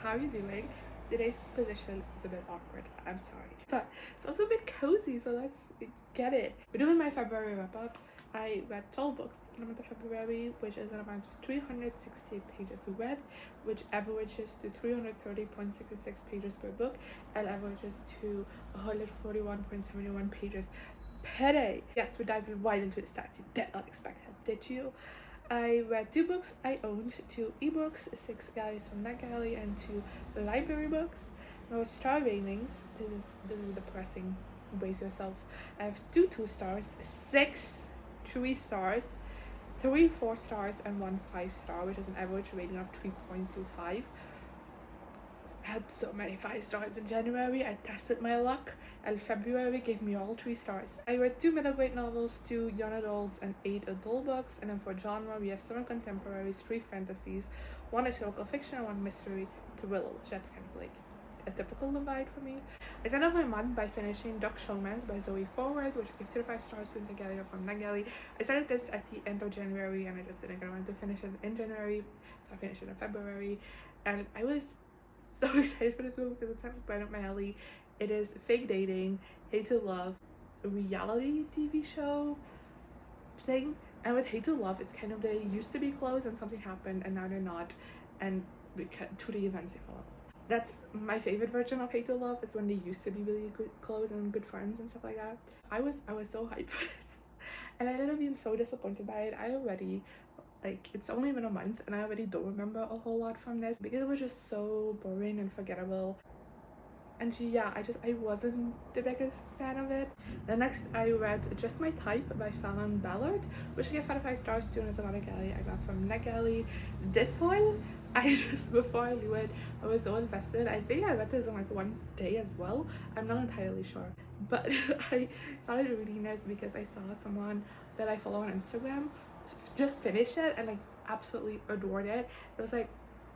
how are you doing? Today's position is a bit awkward, I'm sorry. But it's also a bit cozy, so let's get it. We're doing my February wrap-up. I read 12 books in the month of February, which is an amount of 368 pages read, which averages to 330.66 pages per book and averages to 141.71 pages per day. Yes, we're diving right into the stats. You did not expect that, did you? I read 2 books I owned, 2 ebooks, 6 galleries from NetGalley, and 2 library books. Now star ratings. This is depressing. Brace yourself. I have 2 2-stars, 6 3 stars, 3 4 stars, and 1 5-star, which is an average rating of 3.25. I had so many 5 stars in January. I tested my luck, and February gave me all 3 stars. I read 2 middle grade novels, 2 young adults, and 8 adult books. And then for genre, we have 7 contemporaries, 3 fantasies, 1 historical fiction, and 1 mystery thriller, which that's kind of like a typical divide for me. I started off my month by finishing Showmance by Zoe Forward, which I gave 2 to 5 stars to NetGalley from NetGalley. I started this at the end of January, and I just didn't get around to finish it in January, so I finished it in February. And I was so excited for this book because it's right up my alley. It is fake dating, hate to love, a reality TV show thing. And with hate to love, it's kind of they used to be close and something happened and now they're not, and to the events they follow. That's my favorite version of hate to love, is when they used to be really good close and good friends and stuff like that. I was so hyped for this, and I ended up being so disappointed by it. I already, like, it's only been a month and I already don't remember a whole lot from this because it was just so boring and forgettable. And yeah, I wasn't the biggest fan of it. The next I read Just My Type by Falon Ballard, which I gave 5 to 5 stars to, and it's another gallery I got from NetGalley. This one, before I knew it, I was so invested. I think I read this in like 1 day as well. I'm not entirely sure. But I started reading this because I saw someone that I follow on Instagram just finish it and like absolutely adored it. It was like,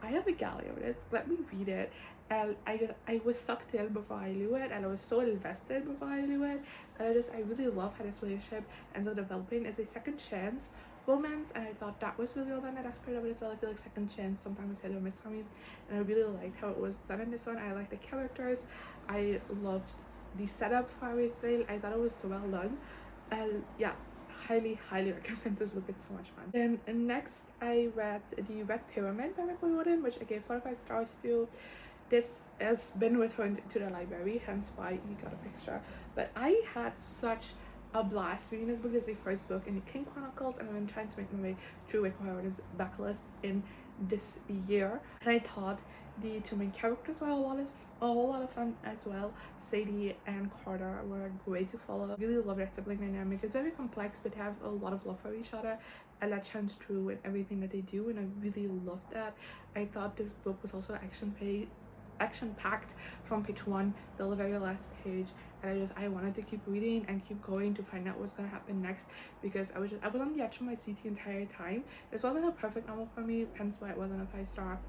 I have a gallery of this, let me read it. And I was sucked in before I knew it, and I was so invested before I knew it. And I really love how this relationship ends up developing. It's a second chance romance, and I thought that was really well done. That aspect of it as well. I feel like second chance sometimes is hit or miss for me, and I really liked how it was done in this one. I liked the characters. I loved the setup for everything. I thought it was so well done, and yeah, highly recommend this book. It's so much fun. Then next I read The Red Pyramid by Rick Riordan, which I gave 4 to 5 stars to. This has been returned to the library, hence why you got a picture. But I had such a blast reading this book. It's the first book in the King Chronicles, and I've been trying to make my way through Rick Riordan's backlist in this year. And I thought the 2 main characters were a whole lot of fun as well. Sadie and Carter were great to follow. I really love their sibling dynamic. It's very complex, but they have a lot of love for each other, and that shines through in everything that they do, and I really loved that. I thought this book was also action-packed from page 1 till the very last page, and I wanted to keep reading and keep going to find out what's gonna happen next, because I was on the edge of my seat the entire time. This wasn't a perfect novel for me, hence why it wasn't a 5-star,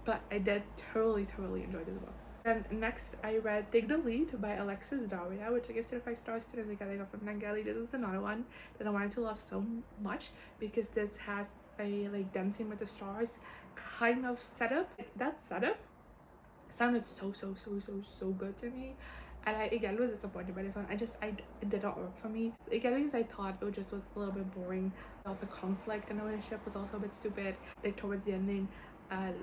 but I did thoroughly enjoy this book. And next I read Take the Lead by Alexis Daria, which I gave 2 to 5 stars to. As I got from NetGalley. This is another one that I wanted to love so much because this has a like Dancing with the Stars kind of setup. That setup sounded so good to me, and I again was disappointed by this one. It did not work for me again because I thought it just was a little bit boring. I thought the conflict in the relationship was also a bit stupid, like towards the ending. I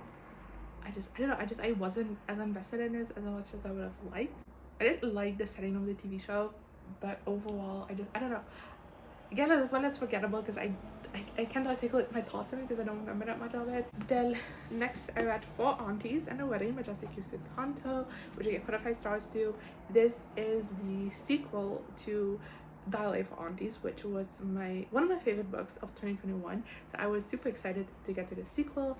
don't know, I wasn't as invested in this as much as I would have liked. I didn't like the setting of the TV show, but overall I don't know. Again, this one is forgettable because I can't articulate my thoughts on it because I don't remember that much of it. Then next I read For Aunties and a Wedding by Sutanto, which I gave 4 to 5 stars to. This is the sequel to Dial A for Aunties, which was one of my favorite books of 2021. So I was super excited to get to the sequel.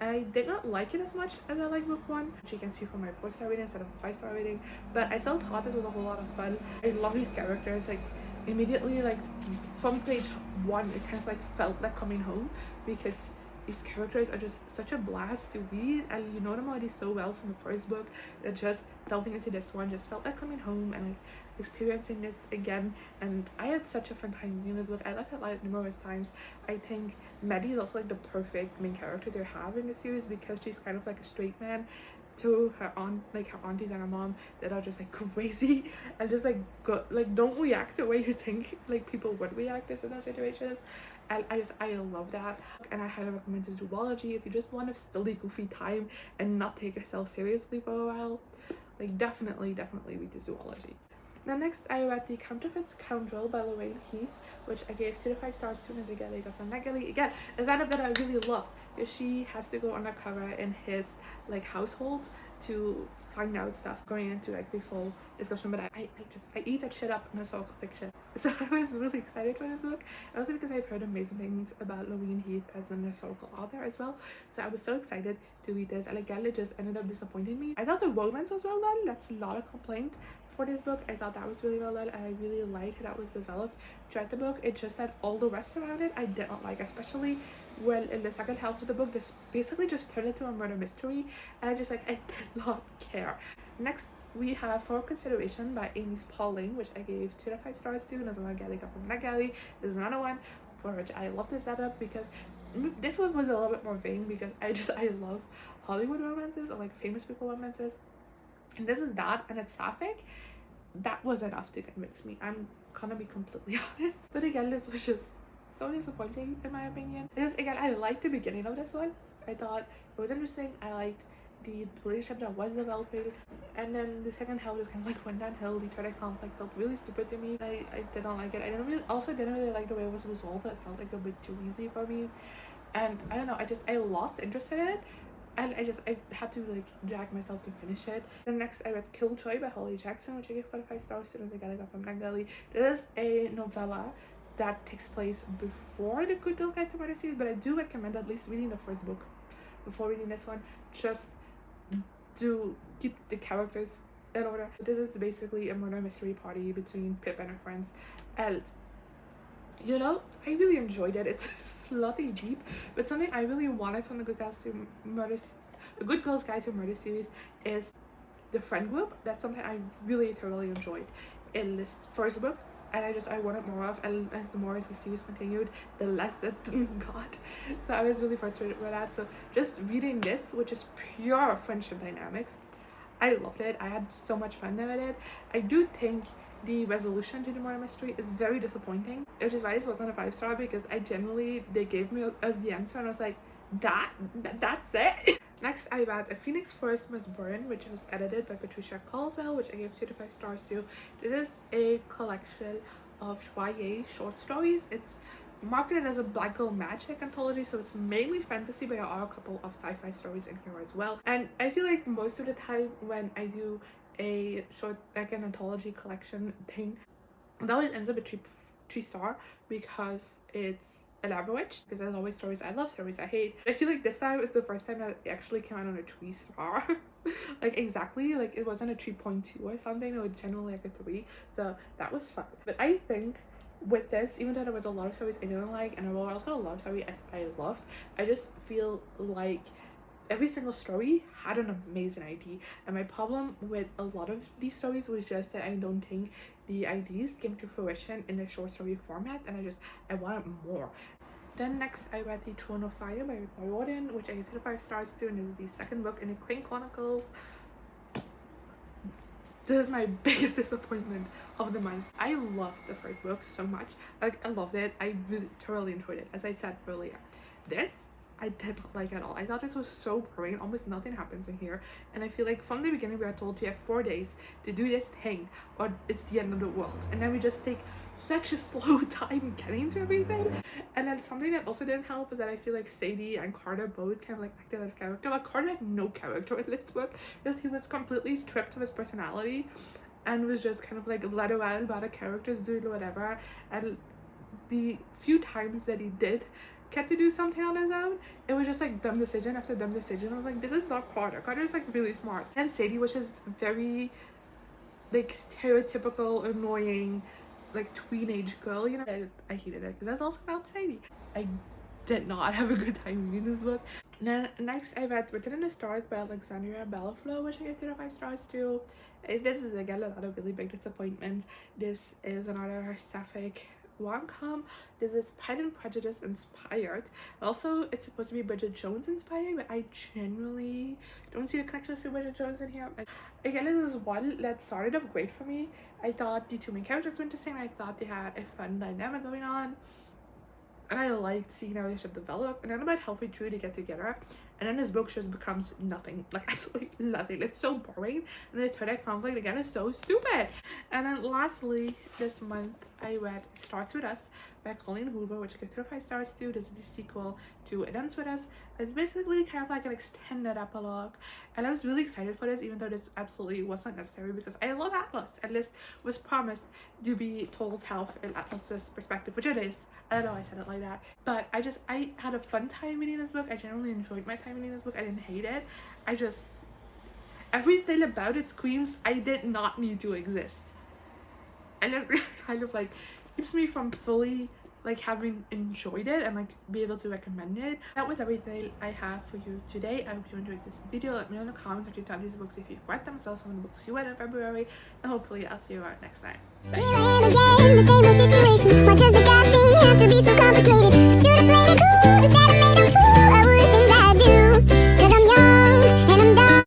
I did not like it as much as I like book 1, which you can see from my 4-star rating instead of a 5-star rating, but I still thought this was a whole lot of fun. I love these characters. Like immediately, like from page 1, it kind of like felt like coming home because these characters are just such a blast to read, and you know them already so well from the first book that just delving into this one just felt like coming home and like experiencing this again. And I had such a fun time reading this book. I laughed out loud numerous times. I think Maddie is also like the perfect main character to have in the series because she's kind of like a straight man to her aunt, like her aunties and her mom, that are just like crazy and just like go, like don't react the way you think like people would react in certain situations. And I love that, and I highly recommend this duology if you just want a silly goofy time and not take yourself seriously for a while. Like definitely read this duology. Then next I read The Counterfeit Scoundrel by Lorraine Heath, which I gave 2 to 5 stars to, and I got from Nageli. Again, a setup that I really loved, because she has to go undercover in his like household to find out stuff, going into like the full discussion. But I eat that shit up in historical fiction, so I was really excited for this book, also because I've heard amazing things about Lorraine Heath as an historical author as well. So I was so excited to read this, and again it just ended up disappointing me. I thought the romance was well done. That's a lot of complaint for this book. I thought that was really well done, and I really liked how that was developed throughout the book. It's just that all the rest around it I did not like, especially when in the second half of the book this basically just turned into a murder mystery, and I did not care. Next we have For Consideration by Amy Spalding, which I gave 2 to 5 stars to, and as another galley from that galley. This is another one for which I love this setup, because this one was a little bit more vain, because I love Hollywood romances, or like famous people romances, and this is that, and it's sapphic. That was enough to convince me, I'm gonna be completely honest. But again, this was just so disappointing in my opinion. It is, again, I liked the beginning of this one. I thought it was interesting. I liked the relationship that was developing, and then the second half just kind of like went downhill. The third conflict felt really stupid to me. I did not like it. I didn't really like the way it was resolved. It felt like a bit too easy for me, and I don't know, I lost interest in it, and I had to like drag myself to finish it. Then next I read Killjoy by Holly Jackson, which I gave 4 to 5 stars to, as I got from Nageli. This is a novella that takes place before the Good Girls Guide to Murder series, but I do recommend at least reading the first book before reading this one, just to keep the characters in order. This is basically a murder mystery party between Pip and her friends, and you know, I really enjoyed it. It's slutty deep, but something I really wanted from the Good Girls Guide to Murder series is the friend group. That's something I really thoroughly enjoyed in this first book, and I wanted more of, and as the more as the series continued, the less that got. So I was really frustrated by that. So just reading this, which is pure friendship dynamics, I loved it. I had so much fun with it. I do think the resolution to the murder mystery is very disappointing, which is why this wasn't a 5-star, because they gave me as the answer, and I was like, that's it. Next I read A Phoenix First Must Burn, which was edited by Patricia Caldwell, which I gave 2 to 5 stars to. This is a collection of YA short stories. It's marketed as a Black Girl Magic anthology, so it's mainly fantasy, but there are a couple of sci-fi stories in here as well. And I feel like most of the time when I do a short, like an anthology collection thing, it always ends up a 3-star, because it's elaborate, because there's always stories I love, stories I hate. I feel like this time is the first time that it actually came out on a 3-star. Like exactly, like it wasn't a 3.2 or something, it was generally like a 3, so that was fun. But I think with this, even though there was a lot of stories I didn't like, and there were also a lot of stories I loved, I just feel like every single story had an amazing idea, and my problem with a lot of these stories was just that I don't think the ideas came to fruition in a short story format, and I wanted more. Then next I read The Throne of Fire by Rick Riordan, which I gave 2 to 5 stars to, and this is the second book in the Crane Chronicles. This is my biggest disappointment of the month. I loved the first book so much. Like, I loved it. I really thoroughly enjoyed it, as I said earlier. This I did not like at all. I thought this was so boring. Almost nothing happens in here, and I feel like from the beginning we are told we have 4 days to do this thing or it's the end of the world, and then we just take such a slow time getting to everything. And then something that also didn't help is that I feel like Sadie and Carter both kind of like acted as character, but Carter had no character in this book, because he was completely stripped of his personality and was just kind of like led around by the characters doing whatever. And the few times that he did get to do something on his own, it was just like dumb decision after dumb decision. I was like, this is not Carter. Carter's like really smart. And Sadie was just very like stereotypical, annoying, like teenage girl, you know. I hated it, because that's also about Sadie. I did not have a good time reading this book. And then next I read Written in the Stars by Alexandria Bellefleur, which I gave 2 to 5 stars to. This is again a lot of really big disappointments. This is another sapphic rom-com. This is Pride and Prejudice inspired. Also, it's supposed to be Bridget Jones inspired, but I genuinely don't see the connections to Bridget Jones in here. Again, this is one that started off great for me. I thought the two main characters were interesting. I thought they had a fun dynamic going on, and I liked seeing how they should develop. And then about halfway through, they get together, and then this book just becomes nothing, like absolutely nothing. It's so boring, and the third conflict again is so stupid. And then lastly, this month I read It Starts With Us by Colleen Hoover, which gave 5 stars too. This is the sequel to It Ends With Us. It's basically kind of like an extended epilogue, and I was really excited for this, even though this absolutely wasn't necessary because I love Atlas. Atlas was promised to be told health in Atlas's perspective, which it is. I don't know why I said it like that, but I had a fun time reading this book. I generally enjoyed my time reading this book. I didn't hate it. Everything about it screams I did not need to exist, and it's kind of like keeps me from fully like having enjoyed it and like be able to recommend it. That was everything I have for you today. I hope you enjoyed this video. Let me know in the comments what you thought of these books, if you've read them, so some of the books you read in February, and hopefully I'll see you around next time. Bye.